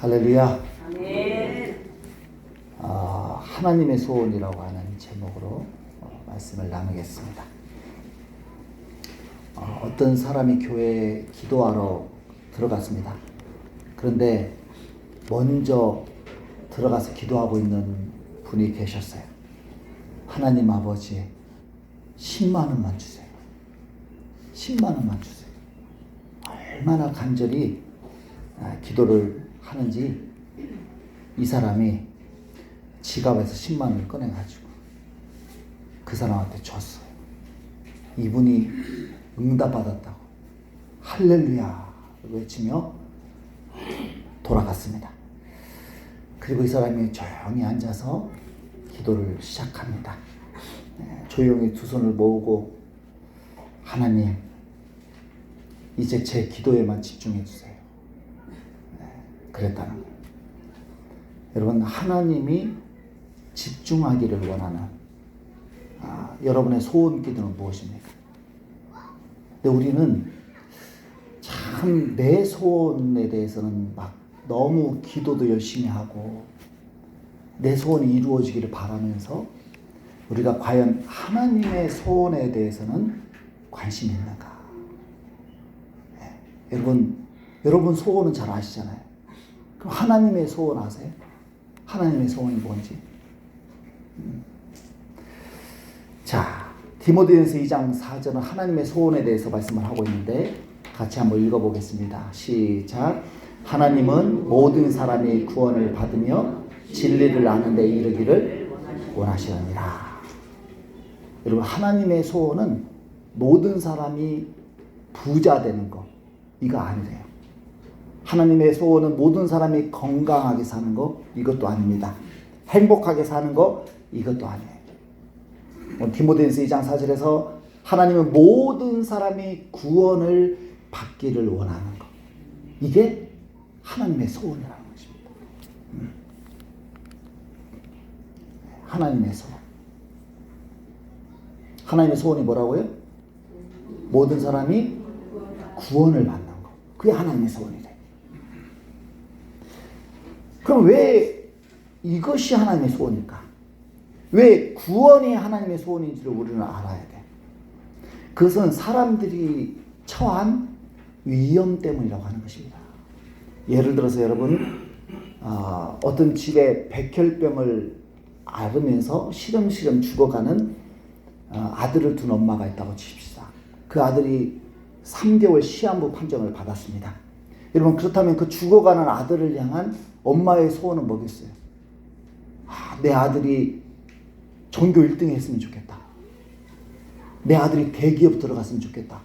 할렐루야. 아멘. 하나님의 소원이라고 하는 제목으로 말씀을 나누겠습니다. 어떤 사람이 교회에 기도하러 들어갔습니다. 그런데 먼저 들어가서 기도하고 있는 분이 계셨어요. 하나님 아버지, 10만 원만 주세요. 10만 원만 주세요. 얼마나 간절히 기도를 하는지 이 사람이 지갑에서 10만 원을 꺼내가지고 그 사람한테 줬어요. 이분이 응답받았다고 할렐루야 외치며 돌아갔습니다. 그리고 이 사람이 조용히 앉아서 기도를 시작합니다. 조용히 두 손을 모으고 하나님, 이제 제 기도에만 집중해 주세요. 그랬다는 거예요. 여러분, 하나님이 집중하기를 원하는 여러분의 소원 기도는 무엇입니까? 근데 우리는 참 내 소원에 대해서는 막 너무 기도도 열심히 하고 내 소원이 이루어지기를 바라면서 우리가 과연 하나님의 소원에 대해서는 관심이 있는가? 여러분 소원은 잘 아시잖아요. 그럼 하나님의 소원 아세요? 하나님의 소원이 뭔지. 자, 디모데전서 2장 4절은 하나님의 소원에 대해서 말씀을 하고 있는데 같이 한번 읽어보겠습니다. 시작. 하나님은 모든 사람이 구원을 받으며 진리를 아는 데 이르기를 원하시느니라. 여러분, 하나님의 소원은 모든 사람이 부자 되는 거, 이거 아니래요. 하나님의 소원은 모든 사람이 건강하게 사는 거, 이것도 아닙니다. 행복하게 사는 거, 이것도 아니에요. 디모데전서 2장 4절에서 하나님은 모든 사람이 구원을 받기를 원하는 것, 이게 하나님의 소원이라는 것입니다. 하나님의 소원. 하나님의 소원이 뭐라고요? 모든 사람이 구원을 받는 것, 그게 하나님의 소원이래. 그럼 왜 이것이 하나님의 소원일까? 왜 구원이 하나님의 소원인지를 우리는 알아야 돼. 그것은 사람들이 처한 위험 때문이라고 하는 것입니다. 예를 들어서 여러분, 어떤 집에 백혈병을 앓으면서 시름시름 죽어가는 아들을 둔 엄마가 있다고 칩시다. 그 아들이 3개월 시한부 판정을 받았습니다. 여러분, 그렇다면 그 죽어가는 아들을 향한 엄마의 소원은 뭐겠어요? 내 아들이 전교 1등 했으면 좋겠다. 내 아들이 대기업 들어갔으면 좋겠다.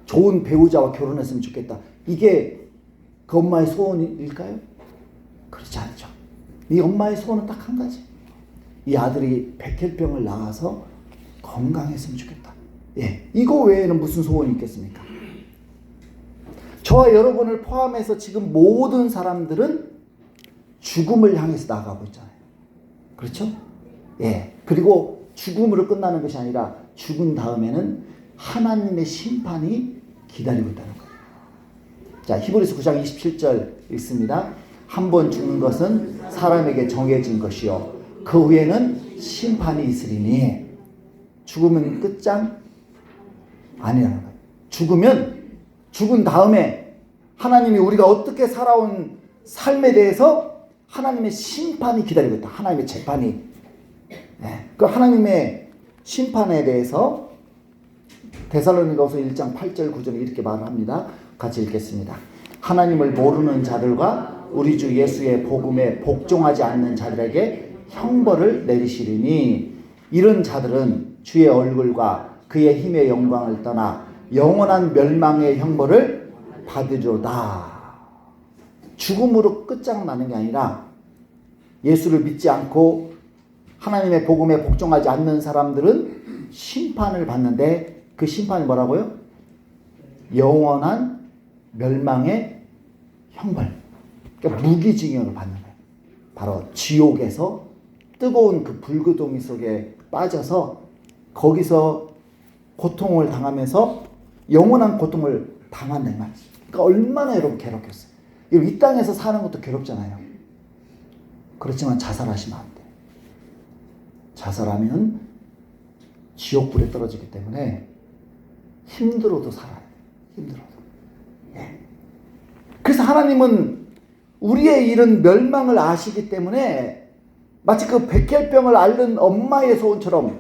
좋은 배우자와 결혼했으면 좋겠다. 이게 그 엄마의 소원일까요? 그렇지 않죠. 이 엄마의 소원은 딱 한 가지. 이 아들이 백혈병을 나아서 건강했으면 좋겠다. 이거 외에는 무슨 소원이 있겠습니까? 저와 여러분을 포함해서 지금 모든 사람들은 죽음을 향해서 나아가고 있잖아요. 그렇죠? 그리고 죽음으로 끝나는 것이 아니라 죽은 다음에는 하나님의 심판이 기다리고 있다는 거예요. 자, 히브리서 9장 27절 읽습니다. 한 번 죽는 것은 사람에게 정해진 것이요 그 후에는 심판이 있으리니. 죽으면 끝장 아니라는 거예요. 죽은 다음에 하나님이 우리가 어떻게 살아온 삶에 대해서 하나님의 심판이 기다리고 있다. 하나님의 재판이. 그 하나님의 심판에 대해서 데살로니가서 1장 8절 9절에 이렇게 말합니다. 같이 읽겠습니다. 하나님을 모르는 자들과 우리 주 예수의 복음에 복종하지 않는 자들에게 형벌을 내리시리니 이런 자들은 주의 얼굴과 그의 힘의 영광을 떠나 영원한 멸망의 형벌을 받으리로다. 죽음으로 끝장나는 게 아니라 예수를 믿지 않고 하나님의 복음에 복종하지 않는 사람들은 심판을 받는데 그 심판이 뭐라고요? 영원한 멸망의 형벌. 그러니까 무기징역을 받는 거예요. 바로 지옥에서 뜨거운 그 불구덩이 속에 빠져서 거기서 고통을 당하면서 영원한 고통을 당한다는 말이죠. 그러니까 얼마나 여러분 괴롭겠어요. 이 땅에서 사는 것도 괴롭잖아요. 그렇지만 자살하시면 안 돼. 자살하면 지옥불에 떨어지기 때문에 힘들어도 살아야 돼. 힘들어도. 예. 그래서 하나님은 우리의 이런 멸망을 아시기 때문에 마치 그 백혈병을 앓는 엄마의 소원처럼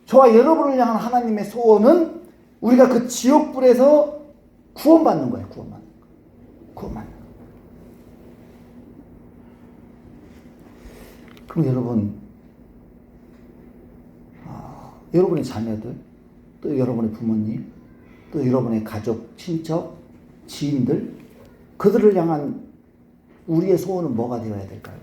저와 여러분을 향한 하나님의 소원은 우리가 그 지옥불에서 구원받는 거예요. 구원받는 거. 그럼 여러분, 여러분의 자녀들, 또 여러분의 부모님, 또 여러분의 가족, 친척, 지인들, 그들을 향한 우리의 소원은 뭐가 되어야 될까요?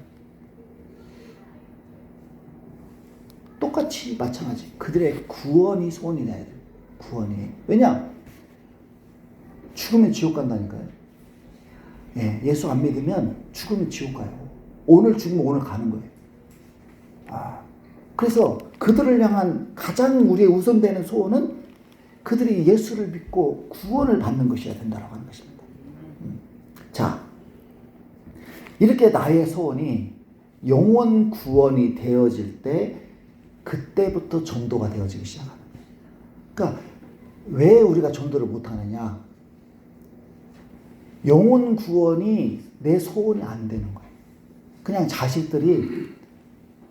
똑같이 마찬가지. 그들의 구원이 소원이 돼야 돼요. 구원이. 왜냐? 죽으면 지옥 간다니까요. 예, 예수 안 믿으면 죽으면 지옥 가요. 오늘 죽으면 오늘 가는 거예요. 그래서 그들을 향한 가장 우리의 우선되는 소원은 그들이 예수를 믿고 구원을 받는 것이어야 된다고 하는 것입니다. 자, 이렇게 나의 소원이 영원 구원이 되어질 때 그때부터 전도가 되어지기 시작하는 거예요. 그러니까 왜 우리가 전도를 못하느냐? 영혼 구원이 내 소원이 안 되는 거예요. 그냥 자식들이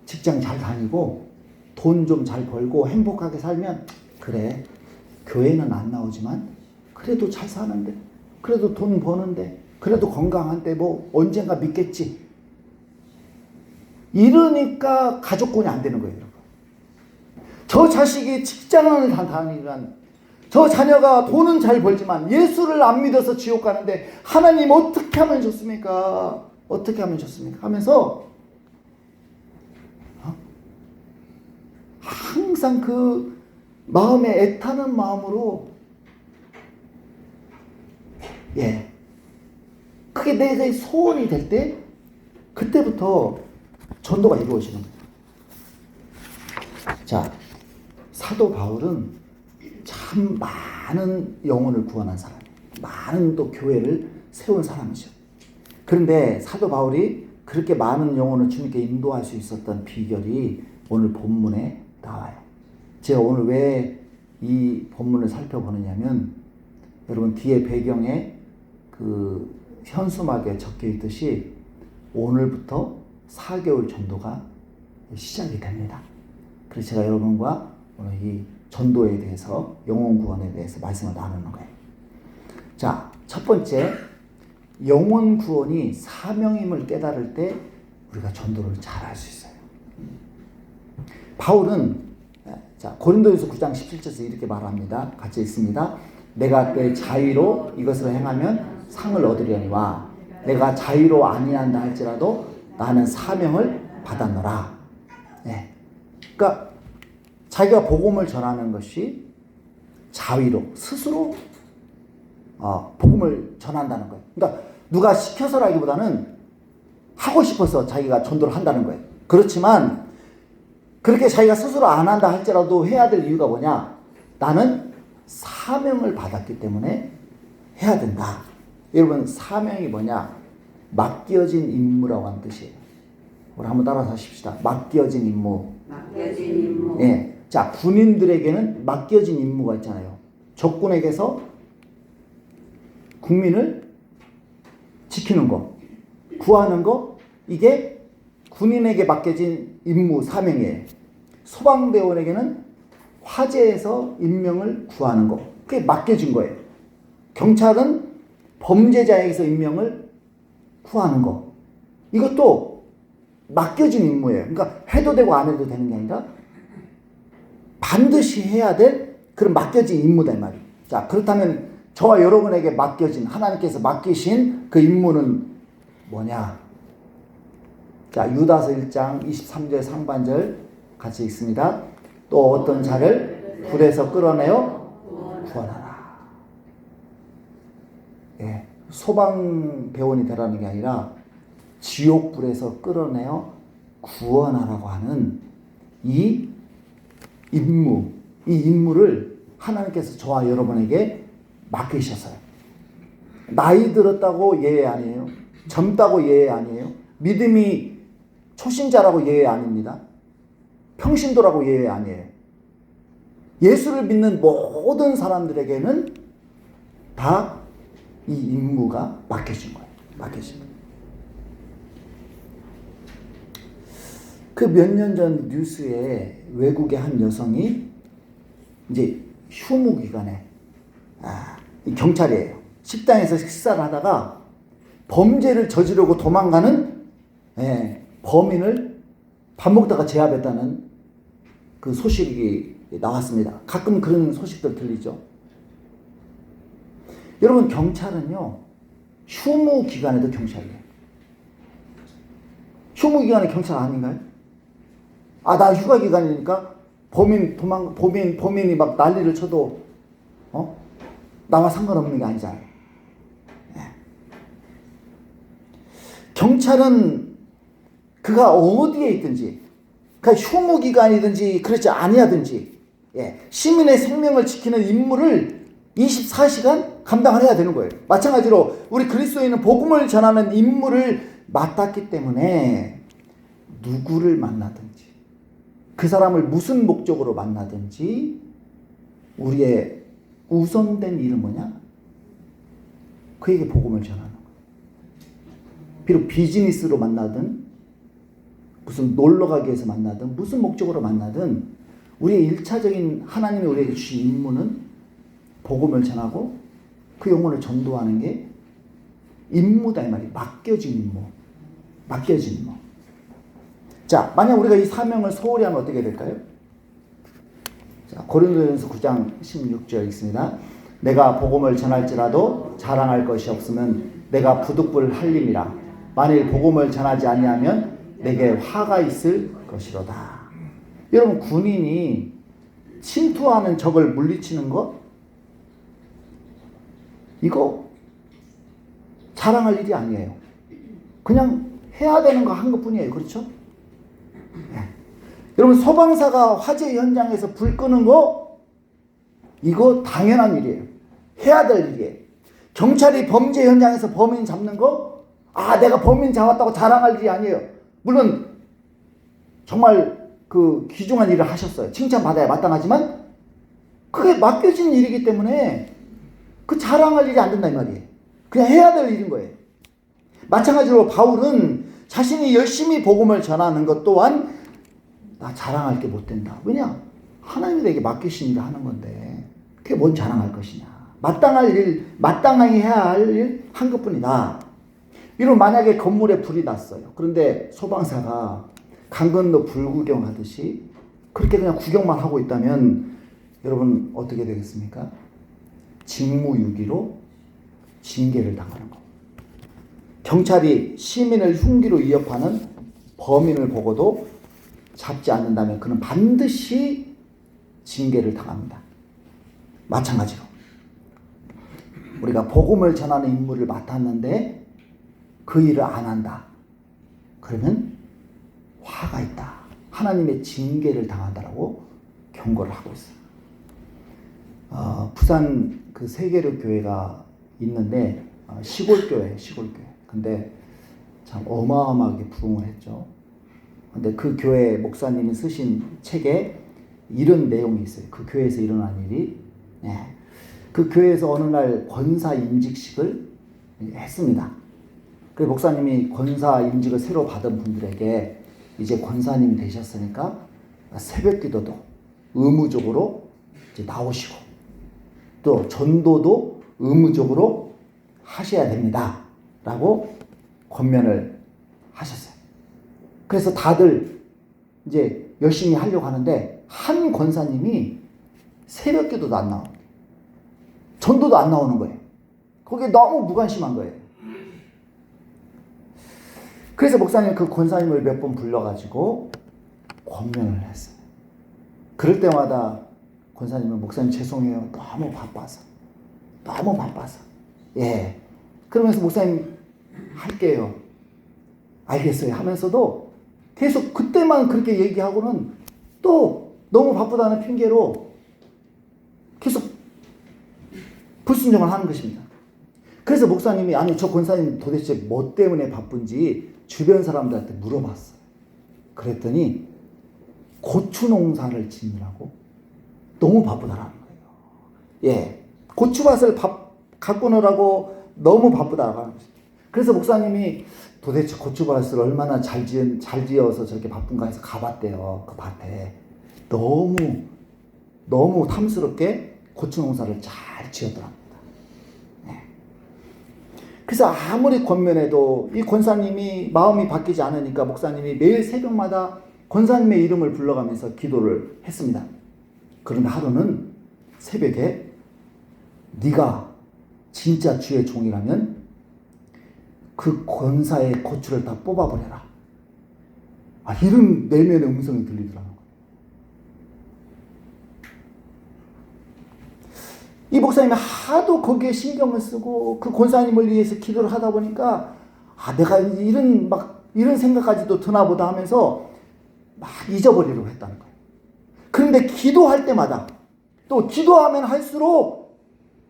직장 잘 다니고 돈 좀 잘 벌고 행복하게 살면 그래, 교회는 안 나오지만 그래도 잘 사는데, 그래도 돈 버는데, 그래도 건강한데 뭐 언젠가 믿겠지. 이러니까 가족권이 안 되는 거예요. 저 자식이 직장을 다 다니면, 저 자녀가 돈은 잘 벌지만 예수를 안 믿어서 지옥 가는데 하나님 어떻게 하면 좋습니까? 어떻게 하면 좋습니까? 하면서 항상 그 마음에 애타는 마음으로, 예, 그게 내 소원이 될 때 그때부터 전도가 이루어지는 거예요. 자, 사도 바울은 참 많은 영혼을 구원한 사람이에요. 많은 또 교회를 세운 사람이죠. 그런데 사도 바울이 그렇게 많은 영혼을 주님께 인도할 수 있었던 비결이 오늘 본문에 나와요. 제가 오늘 왜 이 본문을 살펴보느냐면, 여러분 뒤에 배경에 그 현수막에 적혀 있듯이 오늘부터 4개월 전도가 시작이 됩니다. 그래서 제가 여러분과 오늘 이 전도에 대해서, 영혼 구원에 대해서 말씀을 나누는 거예요. 자, 첫 번째, 영혼 구원이 사명임을 깨달을 때 우리가 전도를 잘 할 수 있어요. 바울은 자, 고린도후서 9장 17절에서 이렇게 말합니다. 같이 읽습니다. 내가 내 자유로 이것을 행하면 상을 얻으려니와 내가 자유로 아니한다 할지라도 나는 사명을 받았노라. 네. 그러니까 자기가 복음을 전하는 것이 자위로, 스스로 복음을 전한다는 거예요. 그러니까 누가 시켜서라기보다는 하고 싶어서 자기가 전도를 한다는 거예요. 그렇지만 그렇게 자기가 스스로 안 한다 할지라도 해야 될 이유가 뭐냐? 나는 사명을 받았기 때문에 해야 된다. 여러분, 사명이 뭐냐? 맡겨진 임무라고 하는 뜻이에요. 우리 한번 따라서 하십시다. 맡겨진 임무. 맡겨진 임무. 예. 자, 군인들에게는 맡겨진 임무가 있잖아요. 적군에게서 국민을 지키는 거, 구하는 거, 이게 군인에게 맡겨진 임무, 사명이에요. 소방대원에게는 화재에서 인명을 구하는 거, 그게 맡겨진 거예요. 경찰은 범죄자에게서 인명을 구하는 거, 이것도 맡겨진 임무예요. 그러니까 해도 되고 안 해도 되는 게 아니라 반드시 해야 될 그런 맡겨진 임무다 이 말이에요. 자, 그렇다면 저와 여러분에게 맡겨진, 하나님께서 맡기신 그 임무는 뭐냐? 자, 유다서 1장 23절 상반절 같이 읽습니다. 또 어떤 자를 불에서 끌어내어 구원하라. 예, 소방대원이 되라는 게 아니라 지옥불에서 끌어내어 구원하라고 하는 이 임무, 이 임무를 하나님께서 저와 여러분에게 맡기셨어요. 나이 들었다고 예외 아니에요. 젊다고 예외 아니에요. 믿음이 초신자라고 예외 아닙니다. 평신도라고 예외 아니에요. 예수를 믿는 모든 사람들에게는 다 이 임무가 맡겨진 거예요. 맡겨진 거예요. 그 몇 년 전 뉴스에 외국의 한 여성이 이제 휴무기간에 경찰이에요. 식당에서 식사를 하다가 범죄를 저지르고 도망가는 범인을 밥 먹다가 제압했다는 그 소식이 나왔습니다. 가끔 그런 소식들 들리죠. 여러분, 경찰은요, 휴무 기간에도 경찰이에요. 휴무 기간에 경찰 아닌가요? 나 휴가 기간이니까 범인이 막 난리를 쳐도 나와 상관없는 게 아니잖아요. 경찰은 그가 어디에 있든지, 그가 휴무 기간이든지 그렇지 아니하든지, 시민의 생명을 지키는 임무를 24시간 감당을 해야 되는 거예요. 마찬가지로 우리 그리스도인은 복음을 전하는 임무를 맡았기 때문에 누구를 만나든지, 그 사람을 무슨 목적으로 만나든지 우리의 우선된 일은 뭐냐? 그에게 복음을 전하는 거예요. 비록 비즈니스로 만나든 무슨 놀러 가기 위해서 만나든 무슨 목적으로 만나든 우리의 일차적인 하나님이 우리에게 주신 임무는 복음을 전하고 그 영혼을 전도하는 게 임무다 이 말이에요. 맡겨진 임무. 맡겨진 임무. 자, 만약 우리가 이 사명을 소홀히 하면 어떻게 될까요? 자, 고린도전서 9장 16절 읽습니다. 내가 복음을 전할지라도 자랑할 것이 없으면 내가 부득불 할림이라. 만일 복음을 전하지 아니하면 내게 화가 있을 것이로다. 여러분, 군인이 침투하는 적을 물리치는 것, 이거 자랑할 일이 아니에요. 그냥 해야 되는 거 한 것뿐이에요. 그렇죠? 여러분, 소방사가 화재 현장에서 불 끄는 거, 이거 당연한 일이에요. 해야 될 일이에요. 경찰이 범죄 현장에서 범인 잡는 거, 내가 범인 잡았다고 자랑할 일이 아니에요. 물론 정말 그 귀중한 일을 하셨어요. 칭찬받아야 마땅하지만 그게 맡겨진 일이기 때문에 그 자랑할 일이 안 된다 이 말이에요. 그냥 해야 될 일인 거예요. 마찬가지로 바울은 자신이 열심히 복음을 전하는 것 또한 나 자랑할 게 못 된다. 왜냐? 하나님이 내게 맡기신 일을 하는 건데 그게 뭔 자랑할 것이냐. 마땅할 일, 마땅하게 해야 할 일 한 것뿐이다. 이런 만약에 건물에 불이 났어요. 그런데 소방사가 강 건너 불구경 하듯이 그렇게 그냥 구경만 하고 있다면 여러분 어떻게 되겠습니까? 직무유기로 징계를 당하는 거. 경찰이 시민을 흉기로 위협하는 범인을 보고도 잡지 않는다면 그는 반드시 징계를 당합니다. 마찬가지로 우리가 복음을 전하는 임무를 맡았는데 그 일을 안 한다. 그러면 화가 있다. 하나님의 징계를 당한다라고 경고를 하고 있어요. 부산 그 세계로 교회가 있는데 시골교회. 근데 참 어마어마하게 부흥을 했죠. 근데 그 교회 목사님이 쓰신 책에 이런 내용이 있어요. 그 교회에서 일어난 일이. 그 교회에서 어느 날 권사 임직식을 했습니다. 그 목사님이 권사 임직을 새로 받은 분들에게 이제 권사님이 되셨으니까 새벽 기도도 의무적으로 이제 나오시고 또 전도도 의무적으로 하셔야 됩니다. 라고 권면을 하셨어요. 그래서 다들 이제 열심히 하려고 하는데 한 권사님이 새벽 기도도 안 나오고 전도도 안 나오는 거예요. 거기에 너무 무관심한 거예요. 그래서 목사님 그 권사님을 몇 번 불러가지고 권면을 했어요. 그럴 때마다 권사님은 목사님 죄송해요. 너무 바빠서. 예. 그러면서 목사님 할게요. 알겠어요. 하면서도 계속 그때만 그렇게 얘기하고는 또 너무 바쁘다는 핑계로 계속 불순종을 하는 것입니다. 그래서 목사님이 아니 저 권사님 도대체 뭐 때문에 바쁜지 주변 사람들한테 물어봤어요. 그랬더니 고추 농사를 짓느라고 너무 바쁘다라는 거예요. 예, 고추밭을 갖고 오느라고 너무 바쁘다라는 거죠. 그래서 목사님이 도대체 고추밭을 얼마나 잘 지어서 저렇게 바쁜가 해서 가봤대요. 그 밭에 너무 탐스럽게 고추 농사를 잘 지었더랍니다. 네. 그래서 아무리 권면해도 이 권사님이 마음이 바뀌지 않으니까 목사님이 매일 새벽마다 권사님의 이름을 불러가면서 기도를 했습니다. 그런데 하루는 새벽에 네가 진짜 주의 종이라면 그 권사의 고추를 다 뽑아버려라. 이런 내면의 음성이 들리더라고요. 이 목사님이 하도 거기에 신경을 쓰고 그 권사님을 위해서 기도를 하다 보니까 내가 이런 생각까지도 드나 보다 하면서 막 잊어버리려고 했다는 거예요. 그런데 기도할 때마다 또 기도하면 할수록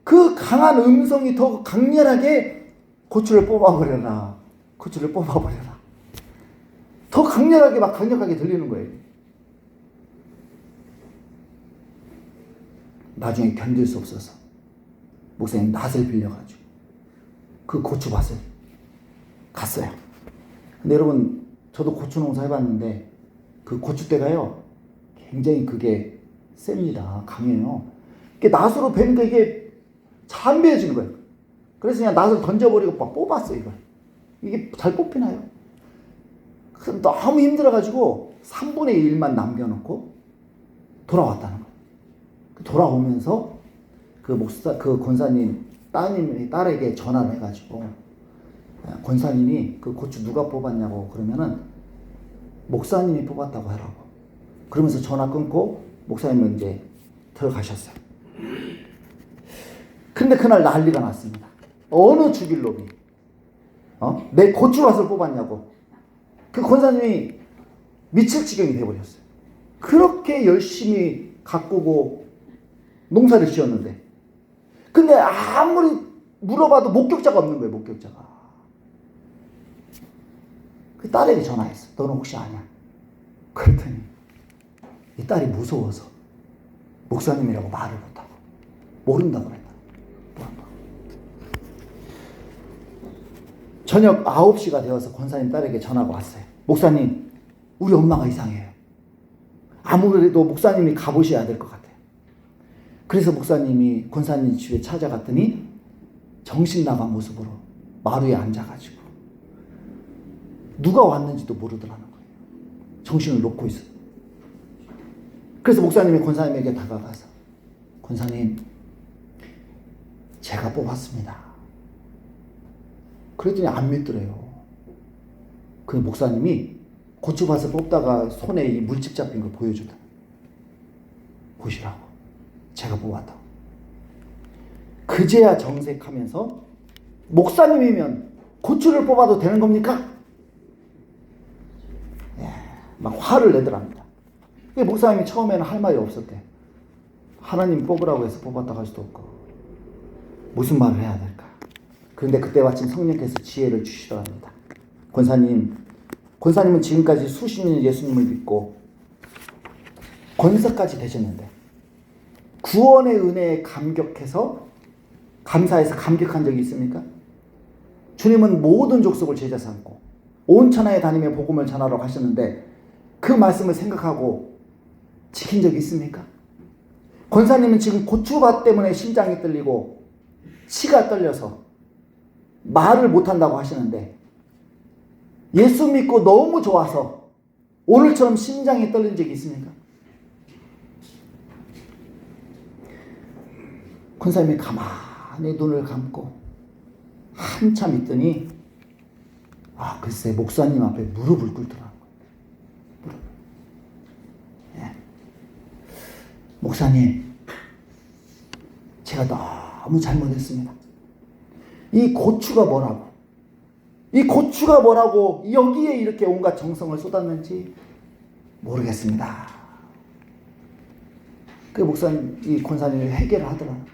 그 강한 음성이 더 강렬하게 고추를 뽑아버려라. 고추를 뽑아버려라. 더 강렬하게 막 강력하게 들리는 거예요. 나중에 견딜 수 없어서 목사님 낫을 빌려가지고 그 고추밭을 갔어요. 근데 여러분 저도 고추 농사 해봤는데 그 고추대가요 굉장히 그게 셉니다. 강해요. 이게 낫으로 베니까 이게 잘 안 베어지는 거예요. 그래서 그냥 낫을 던져버리고 막 뽑았어요. 이게 잘 뽑히나요? 너무 힘들어가지고 3분의 1만 남겨놓고 돌아왔다는 거예요. 돌아오면서 그 권사님 딸에게 전화를 해가지고 권사님이 그 고추 누가 뽑았냐고 그러면은 목사님이 뽑았다고 하라고. 그러면서 전화 끊고 목사님은 이제 들어가셨어요. 근데 그날 난리가 났습니다. 어느 죽일 놈이 내 고추밭을 뽑았냐고. 그 권사님이 미칠 지경이 돼버렸어요. 그렇게 열심히 가꾸고 농사를 지었는데 근데 아무리 물어봐도 목격자가 없는 거예요. 목격자가. 그 딸에게 전화했어. 너는 혹시 아냐? 그랬더니 이 딸이 무서워서 목사님이라고 말을 못하고 모른다고 그랬다. 저녁 9시가 되어서 권사님 딸에게 전화가 왔어요. 목사님, 우리 엄마가 이상해요. 아무래도 목사님이 가보셔야 될 것 같아요. 그래서 목사님이 권사님 집에 찾아갔더니 정신 나간 모습으로 마루에 앉아가지고 누가 왔는지도 모르더라는 거예요. 정신을 놓고 있어요. 그래서 목사님이 권사님에게 다가가서 권사님, 제가 뽑았습니다. 그랬더니 안 믿더래요. 그 목사님이 고추밭을 뽑다가 손에 이 물집 잡힌 걸 보여주다. 보시라고. 제가 뽑았다고. 그제야 정색하면서 목사님이면 고추를 뽑아도 되는 겁니까? 막 화를 내더랍니다. 목사님이 처음에는 할 말이 없었대. 하나님 뽑으라고 해서 뽑았다고 할 수도 없고 무슨 말을 해야 될까? 그런데 그때 마침 성령께서 지혜를 주시더랍니다. 권사님은 지금까지 수십 년 예수님을 믿고 권사까지 되셨는데 구원의 은혜에 감사해서 감격한 적이 있습니까? 주님은 모든 족속을 제자 삼고 온 천하에 다니며 복음을 전하라고 하셨는데 그 말씀을 생각하고 지킨 적이 있습니까? 권사님은 지금 고추밭 때문에 심장이 떨리고 치가 떨려서 말을 못한다고 하시는데 예수 믿고 너무 좋아서 오늘처럼 심장이 떨린 적이 있습니까? 권사님이 가만히 눈을 감고 한참 있더니 글쎄 목사님 앞에 무릎을 꿇더라고요. 목사님, 제가 너무 잘못했습니다. 이 고추가 뭐라고 여기에 이렇게 온갖 정성을 쏟았는지 모르겠습니다. 그 목사님, 이 권사님이 회개를 하더라고요.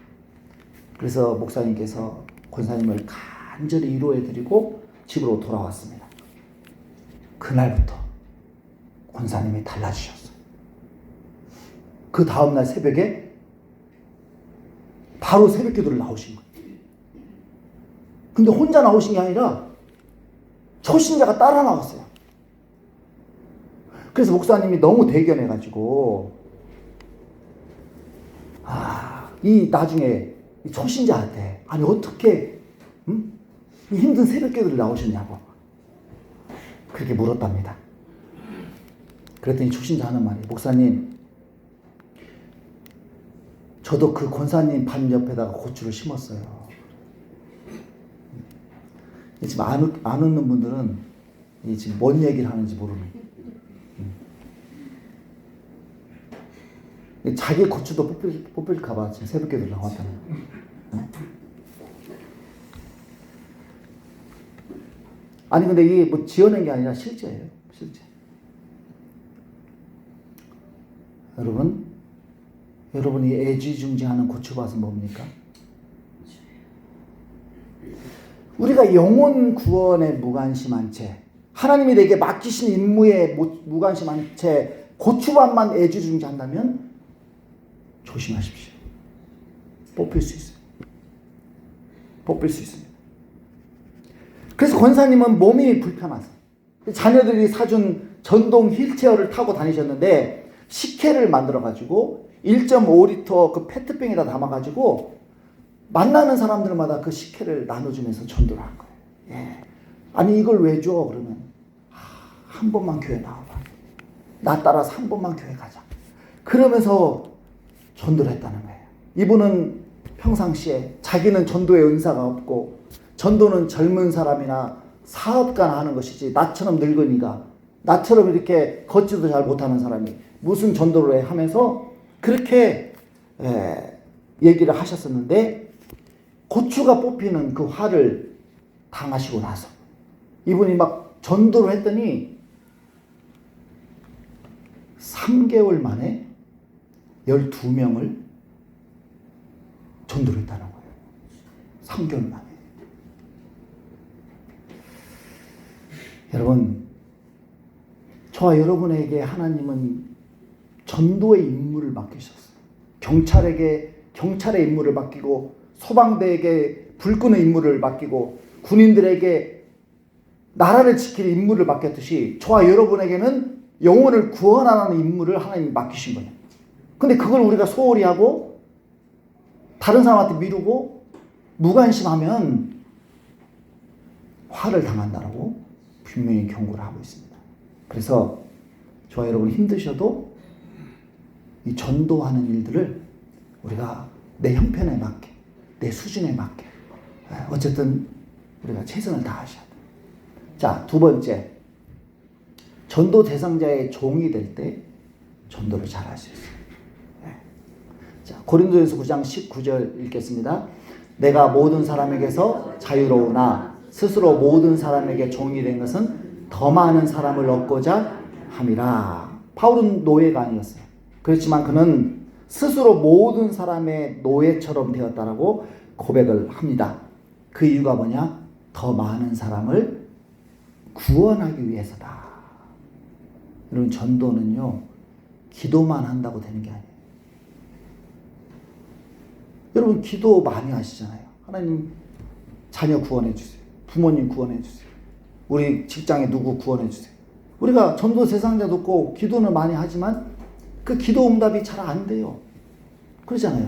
그래서 목사님께서 권사님을 간절히 위로해드리고 집으로 돌아왔습니다. 그날부터 권사님이 달라지셨어요. 그 다음날 새벽에 바로 새벽 기도를 나오신 거예요. 근데 혼자 나오신 게 아니라 초신자가 따라 나왔어요. 그래서 목사님이 너무 대견해가지고 이 나중에 이 초신자한테 아니 어떻게 이 힘든 새벽 기도를 나오셨냐고 그렇게 물었답니다. 그랬더니 초신자 하는 말이 목사님 저도 그 권사님 반 옆에다가 고추를 심었어요. 지금 안 웃는 분들은 지금 뭔 얘기를 하는지 모르는. 자기 고추도 뽑힐까봐 지금 새벽기도를 나왔다는 거예요. 아니 근데 이게 뭐 지어낸 게 아니라 실제예요. 실제. 여러분이 애지중지하는 고추밭은 뭡니까? 우리가 영혼 구원에 무관심한 채 하나님이 내게 맡기신 임무에 무관심한 채 고추밭만 애지중지한다면 조심하십시오. 뽑힐 수 있어요. 뽑힐 수 있습니다. 그래서 권사님은 몸이 불편하세요. 자녀들이 사준 전동 휠체어를 타고 다니셨는데 식혜를 만들어가지고 1.5리터 그 페트병에다 담아가지고 만나는 사람들마다 그 식혜를 나눠주면서 전도를 한 거예요. 예. 아니 이걸 왜 줘? 그러면 한 번만 교회 나와봐. 나 따라서 한 번만 교회 가자. 그러면서 전도를 했다는 거예요. 이분은 평상시에 자기는 전도의 은사가 없고 전도는 젊은 사람이나 사업가나 하는 것이지 나처럼 늙은이가 나처럼 이렇게 걷지도 잘 못하는 사람이 무슨 전도를 해 하면서 그렇게 얘기를 하셨었는데 고추가 뽑히는 그 화를 당하시고 나서 이분이 막 전도를 했더니 3개월 만에 12명을 전도를 했다는 거예요. 3개월 만에. 여러분, 저와 여러분에게 하나님은 전도의 임무를 맡기셨어요. 경찰에게 경찰의 임무를 맡기고 소방대에게 불 끄는 임무를 맡기고 군인들에게 나라를 지킬 임무를 맡겼듯이 저와 여러분에게는 영혼을 구원하는 임무를 하나님이 맡기신 거예요. 근데 그걸 우리가 소홀히 하고 다른 사람한테 미루고 무관심하면 화를 당한다고 분명히 경고를 하고 있습니다. 그래서 저와 여러분 힘드셔도 이 전도하는 일들을 우리가 내 형편에 맞게 내 수준에 맞게 어쨌든 우리가 최선을 다하셔야 돼요. 자, 두 번째, 전도 대상자의 종이 될 때 전도를 잘 할 수 있어요. 자, 고린도전서 9장 19절 읽겠습니다. 내가 모든 사람에게서 자유로우나 스스로 모든 사람에게 종이 된 것은 더 많은 사람을 얻고자 함이라. 바울은 노예가 아니었어요. 그렇지만 그는 스스로 모든 사람의 노예처럼 되었다라고 고백을 합니다. 그 이유가 뭐냐? 더 많은 사람을 구원하기 위해서다. 여러분, 전도는요, 기도만 한다고 되는 게 아니에요. 여러분, 기도 많이 하시잖아요. 하나님, 자녀 구원해 주세요. 부모님 구원해 주세요. 우리 직장에 누구 구원해 주세요. 우리가 전도 대상자도 없고 기도는 많이 하지만 그 기도 응답이 잘 안 돼요. 그러잖아요.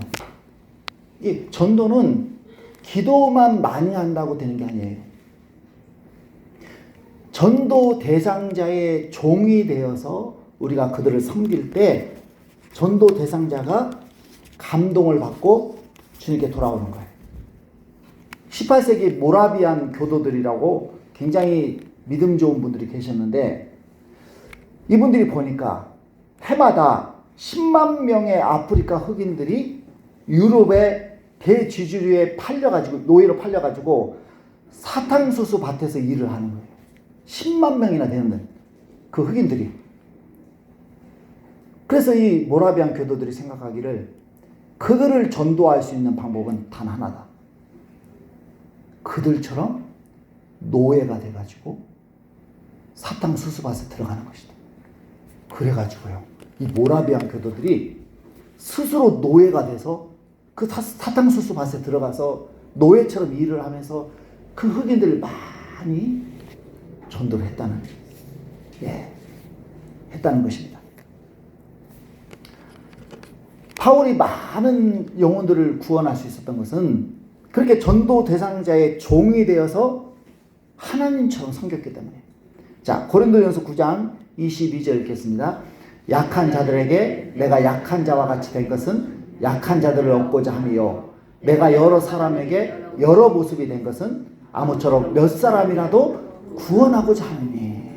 이 전도는 기도만 많이 한다고 되는 게 아니에요. 전도 대상자의 종이 되어서 우리가 그들을 섬길 때 전도 대상자가 감동을 받고 주님께 돌아오는 거예요. 18세기 모라비안 교도들이라고 굉장히 믿음 좋은 분들이 계셨는데 이분들이 보니까 해마다 10만 명의 아프리카 흑인들이 유럽의 대지주류에 팔려가지고 노예로 팔려가지고 사탕수수 밭에서 일을 하는 거예요. 10만 명이나 되는 그 흑인들이. 그래서 이 모라비안 교도들이 생각하기를 그들을 전도할 수 있는 방법은 단 하나다. 그들처럼 노예가 돼가지고 사탕수수밭에 들어가는 것이다. 그래가지고요, 이 모라비안 교도들이 스스로 노예가 돼서 그 사탕수수밭에 들어가서 노예처럼 일을 하면서 그 흑인들을 많이 전도를 했다는 것입니다. 바울이 많은 영혼들을 구원할 수 있었던 것은 그렇게 전도 대상자의 종이 되어서 하나님처럼 섬겼기 때문에. 자, 고린도전서 9장 22절 읽겠습니다. 약한 자들에게 내가 약한 자와 같이 된 것은 약한 자들을 얻고자 함이요, 내가 여러 사람에게 여러 모습이 된 것은 아무쪼록 몇 사람이라도 구원하고자 함이니.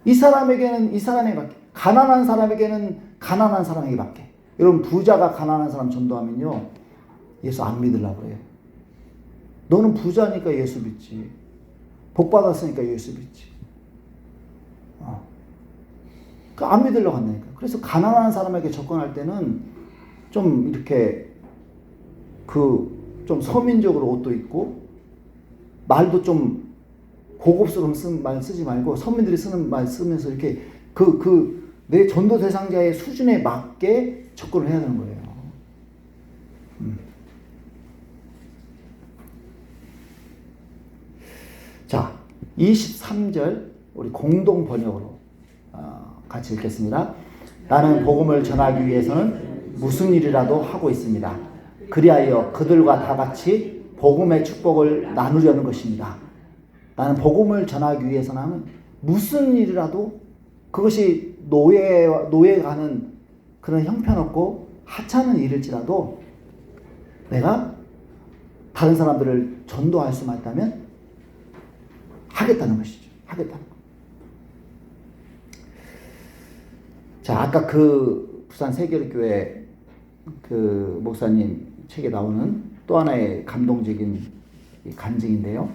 이 사람에게는 이 사람에게밖에, 가난한 사람에게는 가난한 사람에게밖에. 여러분, 부자가 가난한 사람 전도하면요, 예수 안 믿으려고 그래요. 너는 부자니까 예수 믿지, 복 받았으니까 예수 믿지. 안 믿으려고 한다니까. 그래서 가난한 사람에게 접근할 때는 좀 이렇게 좀 서민적으로 옷도 입고 말도 좀 고급스러운 말 쓰지 말고 서민들이 쓰는 말 쓰면서 이렇게 내 전도 대상자의 수준에 맞게 접근을 해야 되는 거예요. 자, 23절 우리 공동 번역으로 같이 읽겠습니다. 나는 복음을 전하기 위해서는 무슨 일이라도 하고 있습니다. 그리하여 그들과 다 같이 복음의 축복을 나누려는 것입니다. 나는 복음을 전하기 위해서는 무슨 일이라도, 그것이 노예가 하는 그런 형편없고 하찮은 일일지라도 내가 다른 사람들을 전도할 수만 있다면 하겠다는 것이죠. 하겠다는 것. 자, 아까 그 부산 세계교회 그 목사님 책에 나오는 또 하나의 감동적인 간증인데요.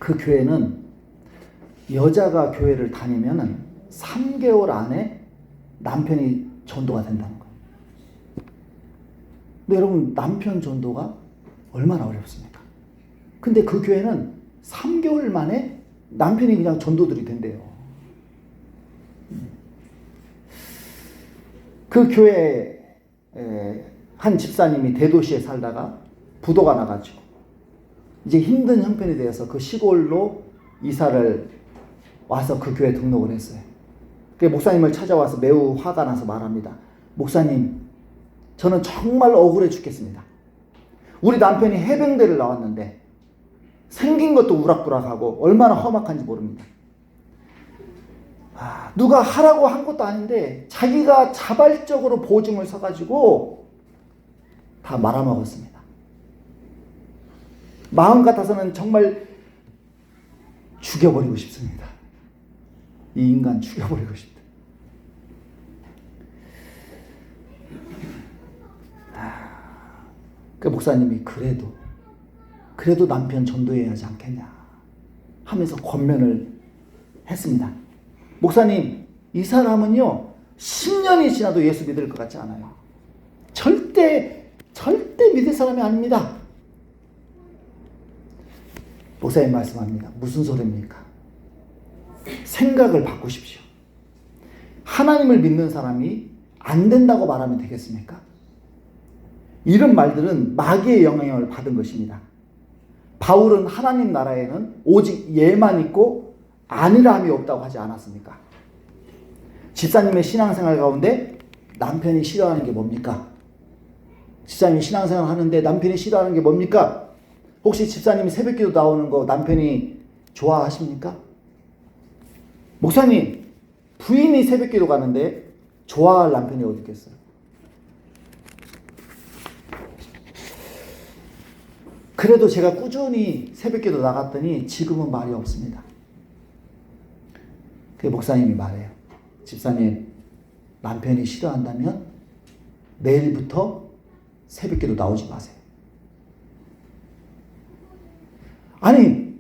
그 교회는 여자가 교회를 다니면은 3개월 안에 남편이 전도가 된다는 거예요. 근데 여러분, 남편 전도가 얼마나 어렵습니까? 근데 그 교회는 3개월 만에 남편이 그냥 전도들이 된대요. 그 교회에 한 집사님이 대도시에 살다가 부도가 나가지고 이제 힘든 형편이 되어서 그 시골로 이사를 와서 그 교회에 등록을 했어요. 그 목사님을 찾아와서 매우 화가 나서 말합니다. 목사님, 저는 정말 억울해 죽겠습니다. 우리 남편이 해병대를 나왔는데 생긴 것도 우락부락하고 얼마나 험악한지 모릅니다. 누가 하라고 한 것도 아닌데 자기가 자발적으로 보증을 서가지고 다 말아먹었습니다. 마음 같아서는 정말 죽여버리고 싶습니다. 이 인간 죽여버리고 싶다. 그 목사님이 그래도 남편 전도해야 하지 않겠냐 하면서 권면을 했습니다. 목사님, 이 사람은요 10년이 지나도 예수 믿을 것 같지 않아요. 절대 믿을 사람이 아닙니다. 목사님 말씀합니다. 무슨 소리입니까? 생각을 바꾸십시오. 하나님을 믿는 사람이 안 된다고 말하면 되겠습니까? 이런 말들은 마귀의 영향을 받은 것입니다. 바울은 하나님 나라에는 오직 예만 있고 아니라함이 없다고 하지 않았습니까? 집사님의 신앙생활 가운데 남편이 싫어하는 게 뭡니까? 집사님이 신앙생활 하는데 남편이 싫어하는 게 뭡니까? 혹시 집사님이 새벽기도 나오는 거 남편이 좋아하십니까? 목사님, 부인이 새벽기도 가는데 좋아할 남편이 어디 있겠어요? 그래도 제가 꾸준히 새벽기도 나갔더니 지금은 말이 없습니다. 그 목사님이 말해요. 집사님, 남편이 싫어한다면 내일부터 새벽기도 나오지 마세요. 아니,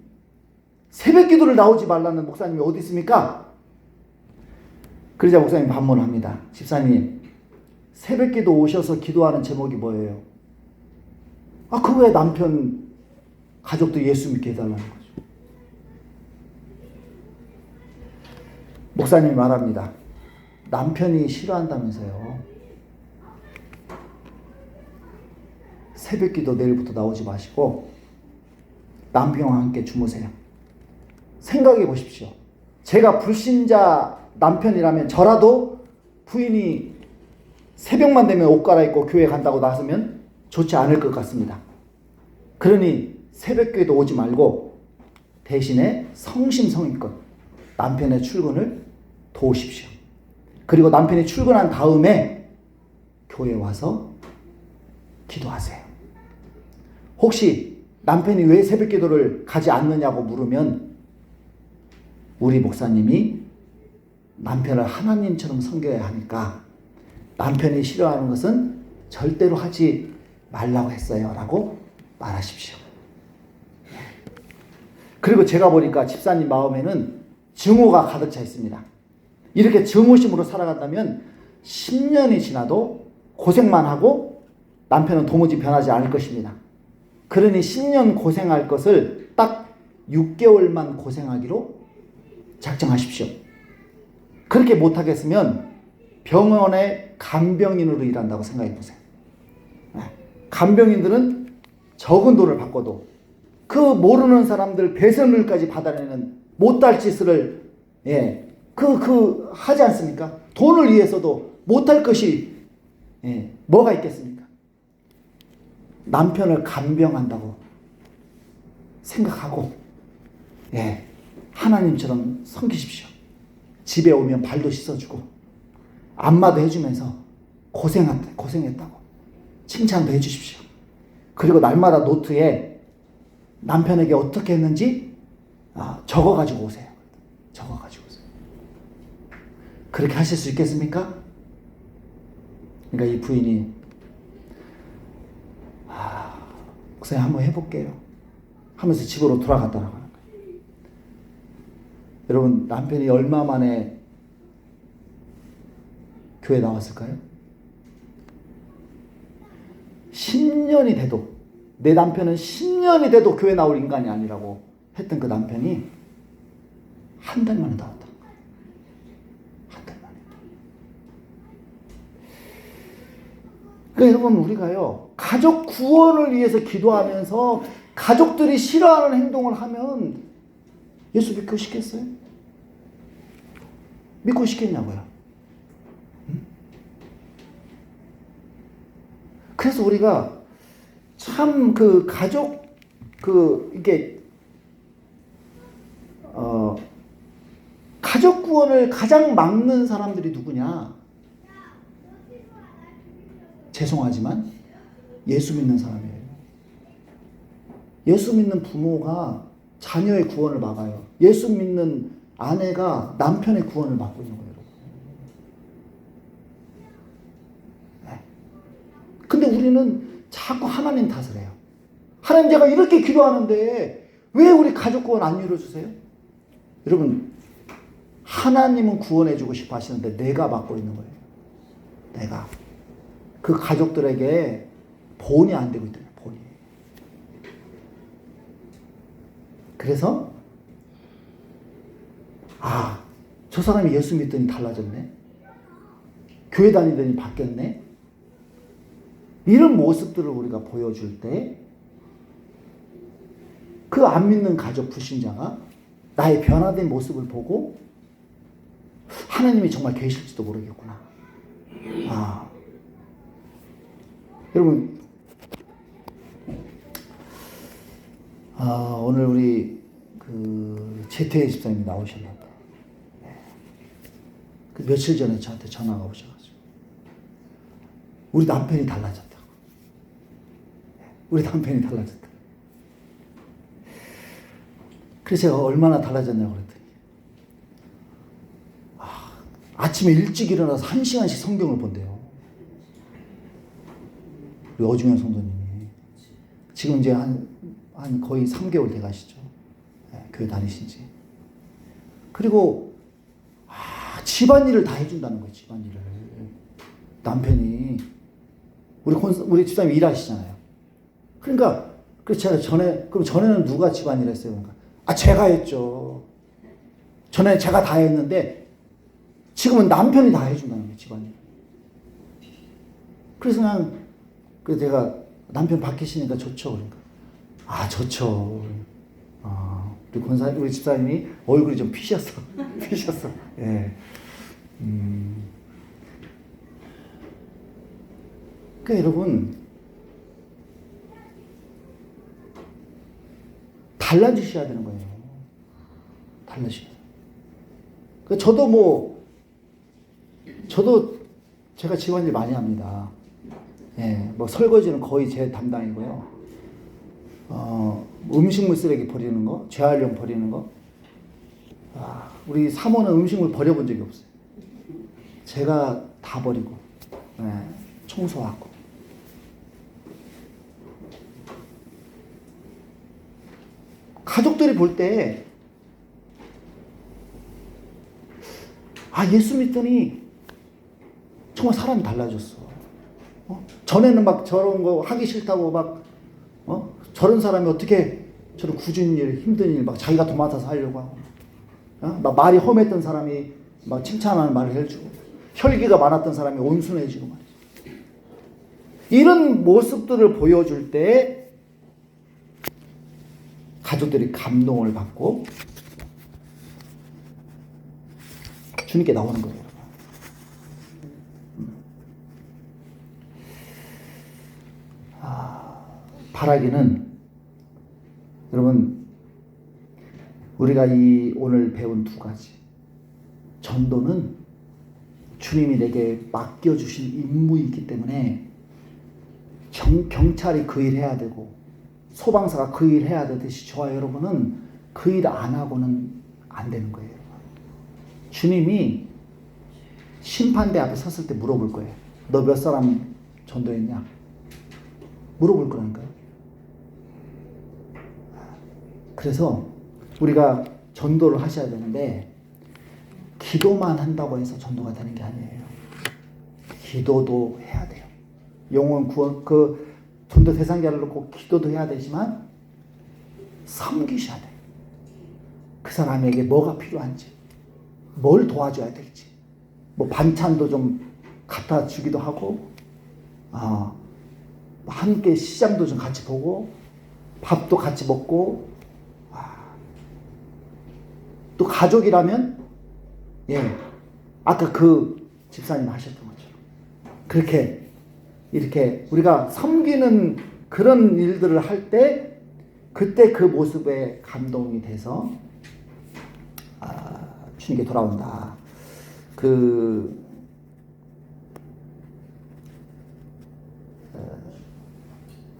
새벽기도를 나오지 말라는 목사님이 어디 있습니까? 그러자 목사님 반문을 합니다. 집사님, 새벽기도 오셔서 기도하는 제목이 뭐예요? 그 왜 남편 가족도 예수 믿게 해달라는 거죠. 목사님이 말합니다. 남편이 싫어한다면서요. 새벽기도 내일부터 나오지 마시고 남편과 함께 주무세요. 생각해 보십시오. 제가 불신자 남편이라면 저라도 부인이 새벽만 되면 옷 갈아입고 교회 간다고 나서면 좋지 않을 것 같습니다. 그러니 새벽교회도 오지 말고 대신에 성심성의껏 남편의 출근을 도우십시오. 그리고 남편이 출근한 다음에 교회에 와서 기도하세요. 혹시 남편이 왜 새벽기도를 가지 않느냐고 물으면 우리 목사님이 남편을 하나님처럼 섬겨야 하니까 남편이 싫어하는 것은 절대로 하지 말라고 했어요 라고 말하십시오. 그리고 제가 보니까 집사님 마음에는 증오가 가득 차 있습니다. 이렇게 증오심으로 살아간다면 10년이 지나도 고생만 하고 남편은 도무지 변하지 않을 것입니다. 그러니 10년 고생할 것을 딱 6개월만 고생하기로 작정하십시오. 그렇게 못하겠으면 병원의 간병인으로 일한다고 생각해 보세요. 간병인들은 적은 돈을 받고도 그 모르는 사람들 배설물까지 받아내는 못할 짓을 하지 않습니까? 돈을 위해서도 못할 것이 뭐가 있겠습니까? 남편을 간병한다고 생각하고 하나님처럼 섬기십시오. 집에 오면 발도 씻어주고 안마도 해주면서 고생했다고 칭찬도 해주십시오. 그리고 날마다 노트에 남편에게 어떻게 했는지 적어가지고 오세요. 적어가지고 오세요. 그렇게 하실 수 있겠습니까? 그러니까 이 부인이 목사님 한번 해볼게요 하면서 집으로 돌아갔다라고 하는 거예요. 여러분 남편이 얼마 만에 교회 나왔을까요? 10년이 돼도 내 남편은 10년이 돼도 교회 나올 인간이 아니라고 했던 그 남편이 한 달 만에 나왔다. 한 달 만에. 그러니까 여러분 우리가요 가족 구원을 위해서 기도하면서 가족들이 싫어하는 행동을 하면 예수 믿고 싶겠어요? 믿고 싶겠냐고요? 그래서 우리가 참 그 가족 이게 가족 구원을 가장 막는 사람들이 누구냐? 죄송하지만 예수 믿는 사람이에요. 예수 믿는 부모가 자녀의 구원을 막아요. 예수 믿는 아내가 남편의 구원을 막고 있는 거예요. 근데 우리는 자꾸 하나님 탓을 해요. 하나님 제가 이렇게 기도하는데 왜 우리 가족 구원 안 이루어주세요? 여러분 하나님은 구원해주고 싶어 하시는데 내가 막고 있는 거예요. 내가 그 가족들에게 본이 안 되고 있다는 본이. 그래서 저 사람이 예수 믿더니 달라졌네. 교회 다니더니 바뀌었네. 이런 모습들을 우리가 보여줄 때 그 안 믿는 가족 불신자가 나의 변화된 모습을 보고 하나님이 정말 계실지도 모르겠구나. 여러분 오늘 우리 재태희 집사님이 나오셨는데 며칠 전에 저한테 전화가 오셔가지고 우리 남편이 달라졌다고. 우리 남편이 달라졌다. 그래서 제가 얼마나 달라졌냐고 그랬더니 아침에 일찍 일어나서 1시간씩 성경을 본대요. 우리 어중현 성도님이 지금 이제 한 거의 3개월 돼 가시죠. 교회 다니신 지. 그리고 집안일을 다 해준다는 거예요. 집안일을. 남편이 우리 집사님이 일하시잖아요. 그러니까 그래서 제가 그럼 전에는 누가 집안일 했어요? 그러니까, 제가 했죠. 전에 제가 다 했는데, 지금은 남편이 다 해준다는 거예요, 집안일. 그래서 그래서 제가 남편 바뀌시니까 좋죠. 그러니까. 좋죠. 우리 집사님이 얼굴이 좀 피셨어. 피셨어. 예. 그러니까 여러분, 달라지셔야 되는 거예요. 달라지셔야 돼요. 그러니까 저도 제가 집안일 많이 합니다. 예, 뭐 설거지는 거의 제 담당이고요. 음식물 쓰레기 버리는 거, 재활용 버리는 거. 우리 사모는 음식물 버려본 적이 없어요. 제가 다 버리고, 청소하고. 가족들이 볼 때, 예수 믿더니 정말 사람이 달라졌어. 전에는 막 저런 거 하기 싫다고 저런 사람이 어떻게 저런 굳은 일, 힘든 일 막 자기가 도맡아서 하려고 하고, 막 말이 험했던 사람이 막 칭찬하는 말을 해주고, 혈기가 많았던 사람이 온순해지고 말이죠. 이런 모습들을 보여줄 때 가족들이 감동을 받고 주님께 나오는 거예요. 바라기는 여러분, 우리가 이 오늘 배운 두 가지, 전도는 주님이 내게 맡겨주신 임무이기 때문에 경찰이 그 일 해야 되고 소방사가 그 일 해야 되듯이 저와 여러분은 그 일 안 하고는 안 되는 거예요. 주님이 심판대 앞에 섰을 때 물어볼 거예요. 너 몇 사람 전도했냐? 물어볼 거라니까요. 그래서 우리가 전도를 하셔야 되는데, 기도만 한다고 해서 전도가 되는 게 아니에요. 기도도 해야 돼요. 영혼 구원, 전도 대상자를 놓고 기도도 해야 되지만, 섬기셔야 돼요. 그 사람에게 뭐가 필요한지, 뭘 도와줘야 될지, 뭐 반찬도 좀 갖다 주기도 하고, 함께 시장도 좀 같이 보고, 밥도 같이 먹고, 또 가족이라면, 아까 그 집사님 하셨던 것처럼 그렇게 이렇게 우리가 섬기는 그런 일들을 할 때, 그때 그 모습에 감동이 돼서 주님께 돌아온다. 그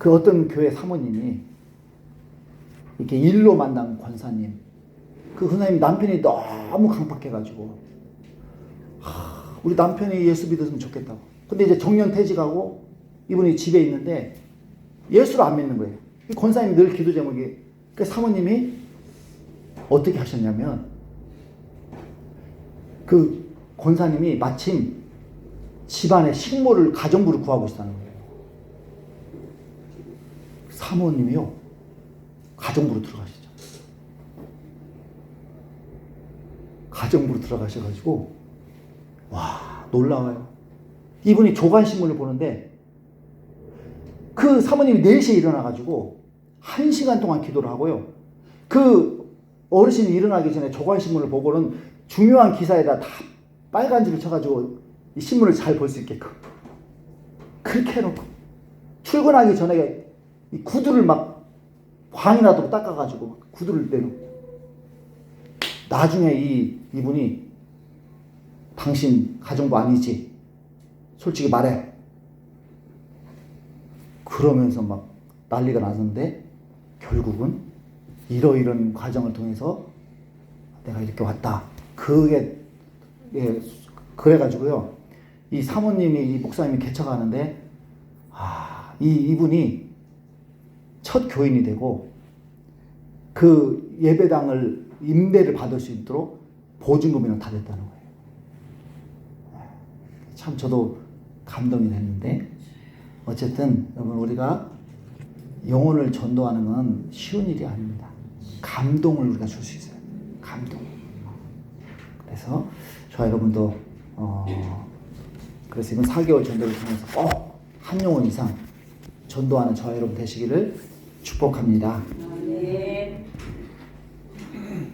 어떤 교회 사모님이 이렇게 일로 만난 권사님, 그 권사님 남편이 너무 강팍해가지고, 우리 남편이 예수 믿었으면 좋겠다고. 근데 이제 정년퇴직하고 이분이 집에 있는데 예수를 안 믿는 거예요. 이 권사님이 늘 기도 제목이, 그 사모님이 어떻게 하셨냐면, 그 권사님이 마침 집안에 식모를, 가정부를 구하고 있다는 거예요. 사모님이요, 가정부로 들어가시죠. 가정부로 들어가셔가지고, 와, 놀라워요. 이분이 조간신문을 보는데, 그 사모님이 4시에 일어나가지고 1시간 동안 기도를 하고요. 그 어르신이 일어나기 전에 조간신문을 보고는 중요한 기사에다 다 빨간 줄을 쳐가지고 이 신문을 잘 볼 수 있게끔 그렇게 해놓고, 출근하기 전에 이 구두를 막 광이라도 닦아가지고 구두를 내놓고, 나중에 이분이 당신 가정부 아니지? 솔직히 말해. 그러면서 막 난리가 났는데, 결국은 이러이런 과정을 통해서 내가 이렇게 왔다. 그게, 그래가지고요. 이 사모님이, 이 목사님이 개척하는데, 이분이 첫 교인이 되고, 그 예배당을 임대를 받을 수 있도록 보증금이랑 다 됐다는 거예요. 참 저도 감동이 됐는데, 어쨌든 여러분, 우리가 영혼을 전도하는 건 쉬운 일이 아닙니다. 감동을 우리가 줄 수 있어요. 감동. 그래서 저와 여러분도 그래서 이번 4개월 전도를 통해서 꼭 한 영혼 이상 전도하는 저와 여러분 되시기를 축복합니다.